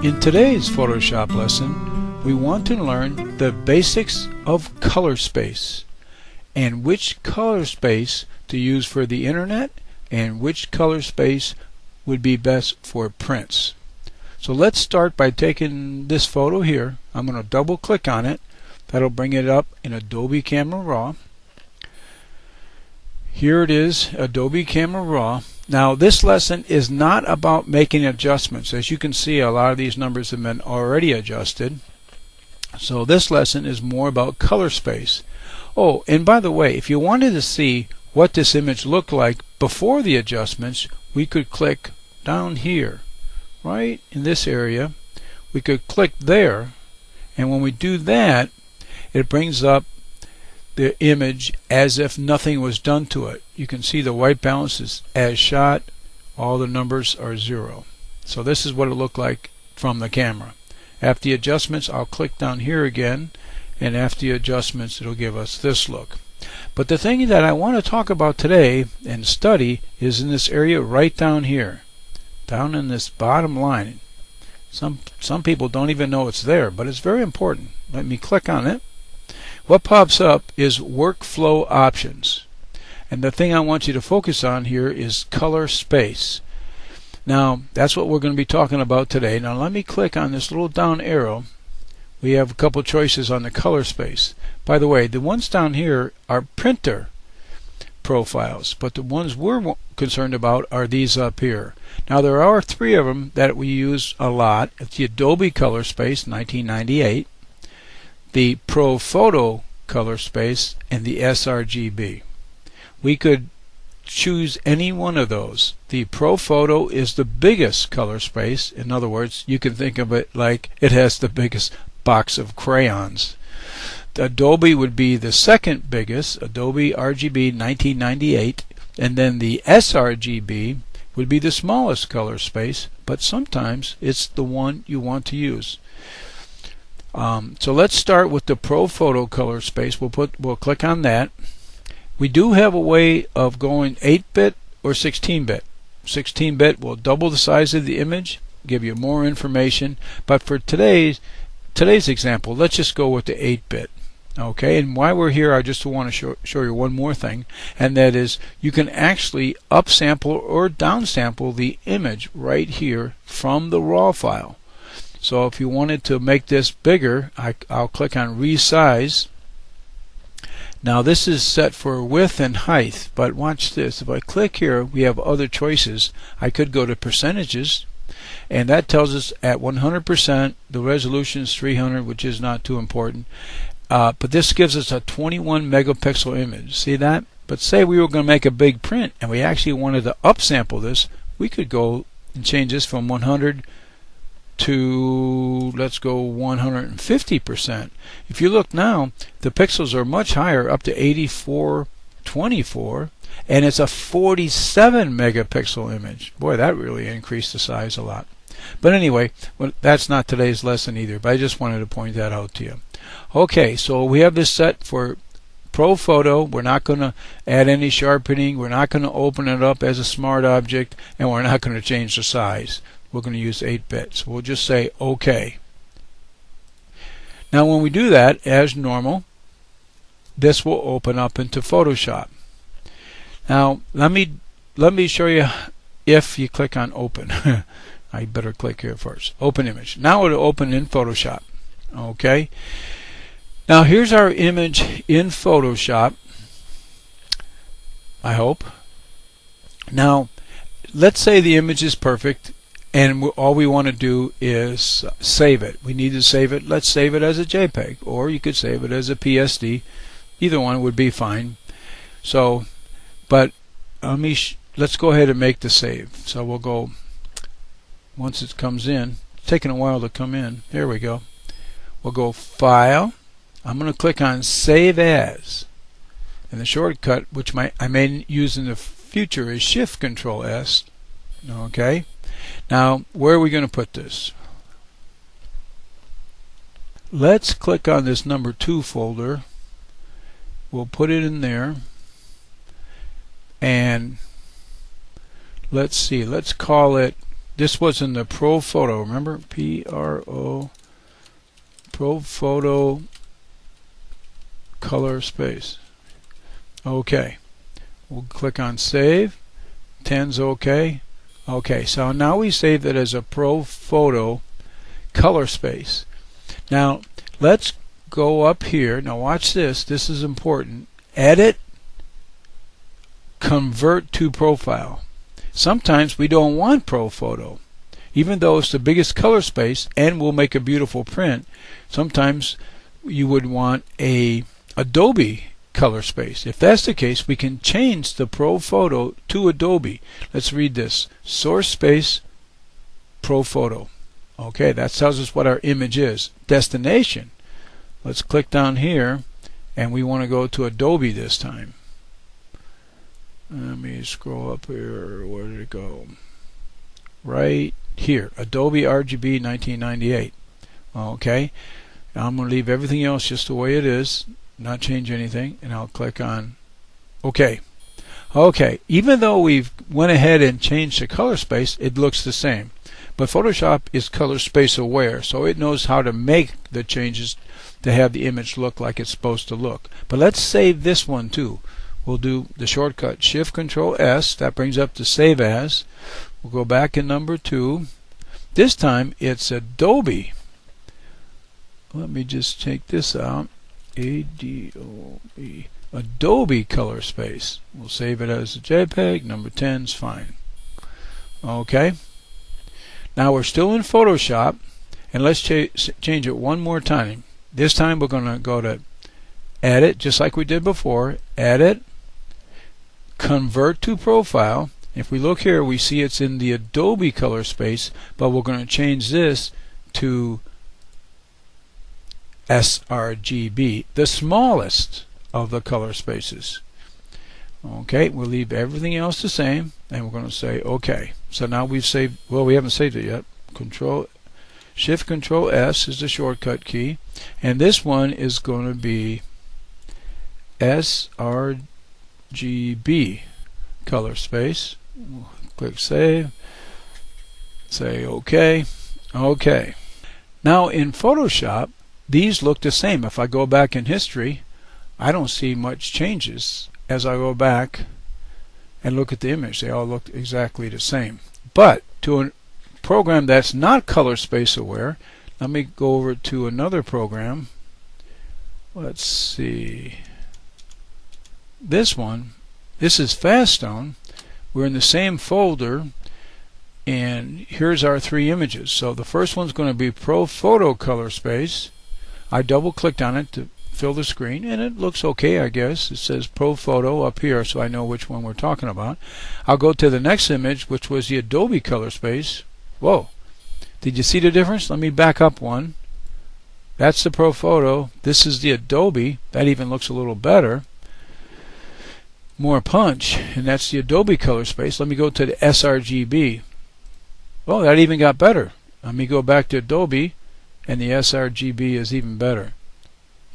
In today's Photoshop lesson, we want to learn the basics of color space and which color space to use for the internet and which color space would be best for prints. So let's start by taking this photo here. I'm going to double click on it. That'll bring it up in Adobe Camera Raw. Here it is, Adobe Camera Raw. Now this lesson is not about making adjustments. As you can see, a lot of these numbers have been already adjusted. So this lesson is more about color space. Oh, and by the way, if you wanted to see what this image looked like before the adjustments, we could click down here, right in this area. We could click there, and when we do that, it brings up the image as if nothing was done to it. You can see the white balance is as shot, all the numbers are 0. So this is what it looked like from the camera. After the adjustments, I'll click down here again, and after the adjustments it'll give us this look. But the thing that I want to talk about today and study is in this area right down here, down in this bottom line. Some people don't even know it's there, but it's very important. Let me click on it. What pops up is workflow options, and the thing I want you to focus on here is color space. Now that's what we're going to be talking about today. Now let me click on this little down arrow. We have a couple choices on the color space. By the way, the ones down here are printer profiles, but the ones we're concerned about are these up here. Now there are 3 of them that we use a lot. It's the Adobe Color Space 1998, the Pro Photo Color Space, and the sRGB. We could choose any one of those. The Pro Photo is the biggest color space. In other words, you can think of it like it has the biggest box of crayons. The Adobe would be the second biggest, Adobe RGB 1998, and then the sRGB would be the smallest color space, but sometimes it's the one you want to use. So let's start with the Pro Photo Color Space. We'll click on that. We do have a way of going 8-bit or 16-bit. 16-bit will double the size of the image, give you more information. But for today's example, let's just go with the 8-bit. Okay, and while we're here, I just want to show you one more thing, and that is you can actually upsample or downsample the image right here from the raw file. So if you wanted to make this bigger, I'll click on resize. Now this is set for width and height, but watch this. If I click here, we have other choices. I could go to percentages, and that tells us at 100% the resolution is 300, which is not too important. But this gives us a 21 megapixel image. See that? But say we were going to make a big print and we actually wanted to upsample this, we could go and change this from 100 to, let's go 150%. If you look now, the pixels are much higher, up to 8424, and it's a 47 megapixel image. Boy, that really increased the size a lot. But anyway, well, that's not today's lesson either, but I just wanted to point that out to you. Okay, so we have this set for Pro Photo. We're not going to add any sharpening. We're not going to open it up as a smart object, and we're not going to change the size. We're going to use 8-bit. So we'll just say OK. Now when we do that, as normal, this will open up into Photoshop. Now let me show you. If you click on Open, I better click here first. Open image. Now it'll open in Photoshop. Okay. Now here's our image in Photoshop, I hope. Now let's say the image is perfect and all we want to do is save it. We need to save it. Let's save it as a JPEG, or you could save it as a PSD. Either one would be fine. So, but let's go ahead and make the save. So we'll go, once it comes in, it's taking a while to come in. There we go. We'll go File. I'm going to click on Save As, and the shortcut, which I may use in the future, is Shift Control S. Okay. Now where are we going to put this? Let's click on this number 2 folder. We'll put it in there, and let's see, let's call it This was in the Pro Photo. Remember? Pro Photo color space. Okay. We'll click on Save. 10's okay. Okay, so now we saved it as a Pro Photo color space. Now let's go up here. Now watch this. This is important. Edit, convert to profile. Sometimes we don't want Pro Photo. Even though it's the biggest color space and will make a beautiful print, sometimes you would want a Adobe color space. If that's the case, we can change the Pro Photo to Adobe. Let's read this. Source space Pro Photo. Okay, that tells us what our image is. Destination. Let's click down here and we want to go to Adobe this time. Let me scroll up here. Where did it go? Right here. Adobe RGB 1998. Okay. Now I'm going to leave everything else just the way it is. Not change anything. And I'll click on OK. Okay. Even though we've went ahead and changed the color space, it looks the same. But Photoshop is color space aware, so it knows how to make the changes to have the image look like it's supposed to look. But let's save this one too. We'll do the shortcut Shift Control S. That brings up to Save As. We'll go back in number 2. This time it's Adobe. Let me just take this out. Adobe. Adobe color space. We'll save it as a JPEG. Number 10's fine. Okay. Now we're still in Photoshop, and let's change it one more time. This time we're going to go to Edit, just like we did before. Edit, convert to profile. If we look here, we see it's in the Adobe color space, but we're going to change this to sRGB, the smallest of the color spaces. Okay, we'll leave everything else the same, and we're going to say OK. So now we've saved, well, we haven't saved it yet. Shift Control S is the shortcut key, and this one is going to be sRGB color space. We'll click Save, say OK. OK. Now in Photoshop, these look the same. If I go back in history, I don't see much changes. As I go back and look at the image, they all look exactly the same. But to a program that's not color space aware, let me go over to another program. Let's see. This one, this is Faststone. We're in the same folder, and here's our 3 images. So the first one's going to be Pro Photo color space. I double clicked on it to fill the screen, and it looks okay, I guess. It says Pro Photo up here, so I know which one we're talking about. I'll go to the next image, which was the Adobe color space. Whoa, did you see the difference? Let me back up one. That's the Pro Photo. This is the Adobe. That even looks a little better. More punch, and that's the Adobe color space. Let me go to the sRGB. Oh, that even got better. Let me go back to Adobe, and the sRGB is even better.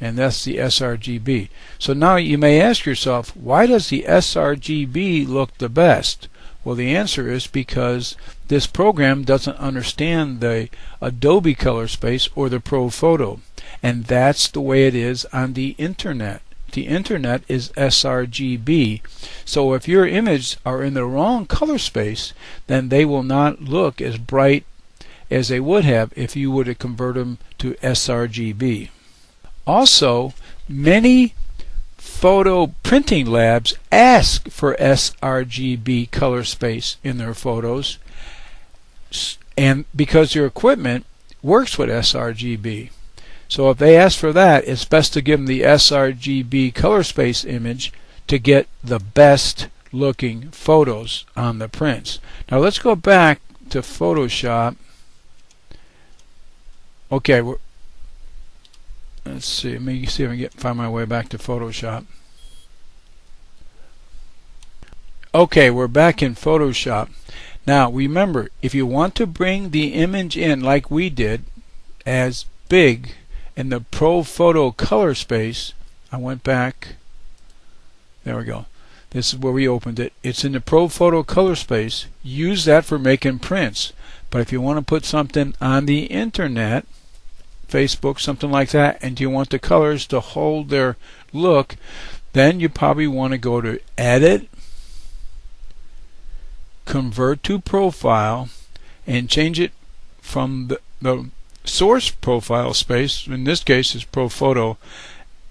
And that's the sRGB. So now you may ask yourself, why does the sRGB look the best? Well, the answer is because this program doesn't understand the Adobe color space or the Pro Photo. And that's the way it is on the internet. The internet is sRGB. So if your images are in the wrong color space, then they will not look as bright as they would have if you were to convert them to sRGB. Also, many photo printing labs ask for sRGB color space in their photos, and because your equipment works with sRGB. So if they ask for that, it's best to give them the sRGB color space image to get the best looking photos on the prints. Now let's go back to Photoshop. Okay, let's see. Let me see if I can find my way back to Photoshop. Okay, we're back in Photoshop. Now remember, if you want to bring the image in like we did as big in the Pro Photo color space, I went back. There we go. This is where we opened it. It's in the Pro Photo color space. Use that for making prints. But if you want to put something on the internet, Facebook, something like that, and you want the colors to hold their look, then you probably want to go to Edit, Convert to Profile, and change it from the source profile space, in this case is ProPhoto,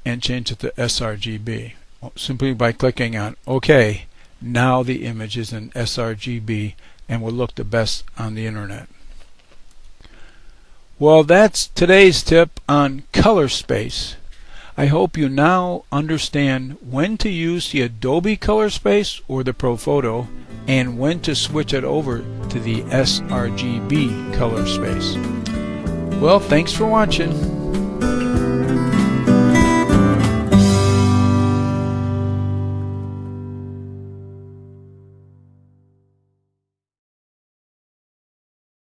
and change it to sRGB. Simply by clicking on OK, now the image is in sRGB and will look the best on the internet. Well, that's today's tip on color space. I hope you now understand when to use the Adobe Color Space or the ProPhoto and when to switch it over to the sRGB color space. Well, thanks for watching.